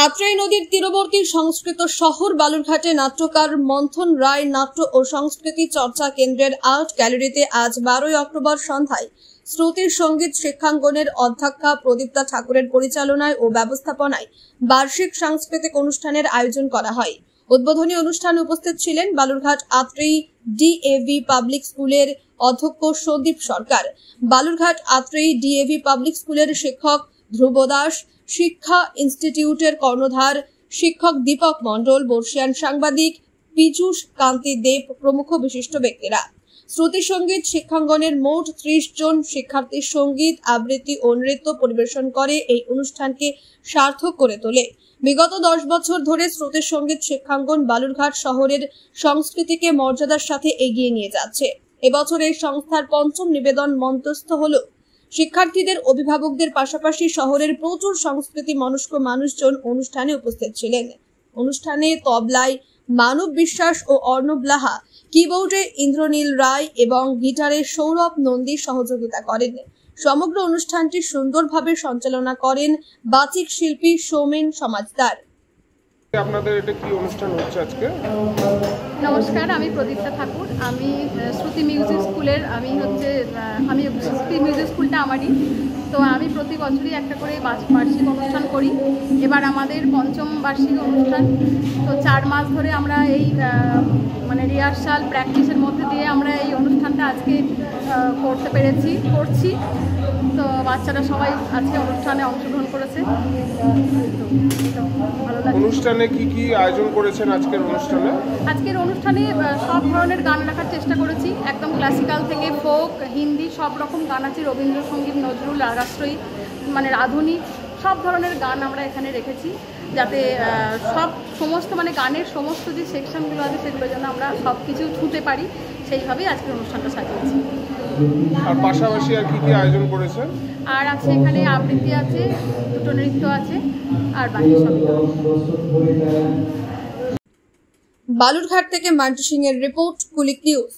আত্রাই নদীর তীরবর্তী সংস্কৃত শহর বালুরঘাটে নাট্যকার মন্থন রায় নাট্য ও সংস্কৃতি চর্চা কেন্দ্রের আর্ট গ্যালারিতে আজ 12 অক্টোবর সন্ধ্যায় শ্রুতির সঙ্গীত শিক্ষাঙ্গনের অধ্যক্ষা প্রদীপ্তা ঠাকুরের পরিচালনায় ও ব্যবস্থাপনায় বার্ষিক সাংস্কৃতিক অনুষ্ঠানের আয়োজন করা হয়। উদ্বোধনী অনুষ্ঠানে উপস্থিত ছিলেন বালুরঘাট আত্রাই ডিএভি পাবলিক স্কুলের অধ্যক্ষ সন্দীপ সরকার, বালুরঘাট আত্রাই ডিএভি পাবলিক স্কুলের শিক্ষক ধ্রুব দাস, শিক্ষা ইনস্টিটিউটের কর্ণধার শিক্ষক দীপক মণ্ডল, বর্ষিয়ান সাংবাদিক পীযূষ কান্তি দেব প্রমুখ বিশিষ্ট ব্যক্তিরা। শ্রুতি সঙ্গীত শিক্ষাঙ্গনের মোট 30 জন শিক্ষার্থী সঙ্গীত আবৃত্তি ও নৃত্য পরিবেশন করে এই অনুষ্ঠানকে সার্থক করে তোলে। বিগত 10 বছর ধরে শ্রুতি সঙ্গীত শিক্ষাঙ্গন বালুরঘাট শহরের সংস্কৃতিকে মর্যাদার সাথে এগিয়ে নিয়ে যাচ্ছে। এবছর এই সংস্থার 5ম নিবেদন মঞ্চস্থ হলো। শিক্ষার্থীদের, অভিভাবকদের পাশাপাশি শহরের প্রচুর সংস্কৃতি মনস্ক মানুষজন অনুষ্ঠানে উপস্থিত ছিলেন। অনুষ্ঠানে তবলায় মানব বিশ্বাস ও অর্ণব লাহা, কিবোর্ডে ইন্দ্রনীল রায় এবং গিটারে সৌরভ নন্দী সহযোগিতা করেন। সমগ্র অনুষ্ঠানটি সুন্দরভাবে সঞ্চালনা করেন বাচিক শিল্পী সৌমেন সমাজদার। আপনাদের এটা কি অনুষ্ঠান হচ্ছে আজকে? নমস্কার, আমি প্রদীপ্তা ঠাকুর। আমি শ্রুতি মিউজিক স্কুলের আমি শ্রুতি মিউজিক স্কুলটা আমারই। তো আমি প্রতি বছরই একটা করে বার্ষিক অনুষ্ঠান করি। এবার আমাদের 5ম বার্ষিক অনুষ্ঠান। তো 4 মাস ধরে আমরা এই রিহার্সাল প্র্যাকটিসের মধ্যে দিয়ে আমরা এই অনুষ্ঠানটা আজকে করছি। তো বাচ্চারা সবাই আজকে অনুষ্ঠানে অংশগ্রহণ করেছে। ভালো লাগে। অনুষ্ঠানে কি আয়োজন করেছেন আজকের অনুষ্ঠানে? আজকের অনুষ্ঠানে সব ধরনের গান রাখার চেষ্টা করেছি। একদম ক্লাসিক্যাল থেকে ফোক, হিন্দি সব রকম গান আছে, রবীন্দ্রসঙ্গীত, নজরুল, রাষ্ট্রয়ী, আধুনিক সব ধরনের গান আমরা এখানে রেখেছি, যাতে সমস্ত গানের সমস্ত যে সেকশনগুলো আছে সেগুলো যেন আমরা সব কিছু ছুঁতে পারি, সেইভাবেই আজকের অনুষ্ঠানটা সাজিয়েছি। আর পাশাপাশি আর কি আয়োজন করেছেন? আর আছে এখানে আবৃত্তি আছে, 2টো নৃত্য আছে, আর বাকি সবই। বালুরঘাট থেকে মান্টু সিং এর রিপোর্ট, কুলিক নিউজ।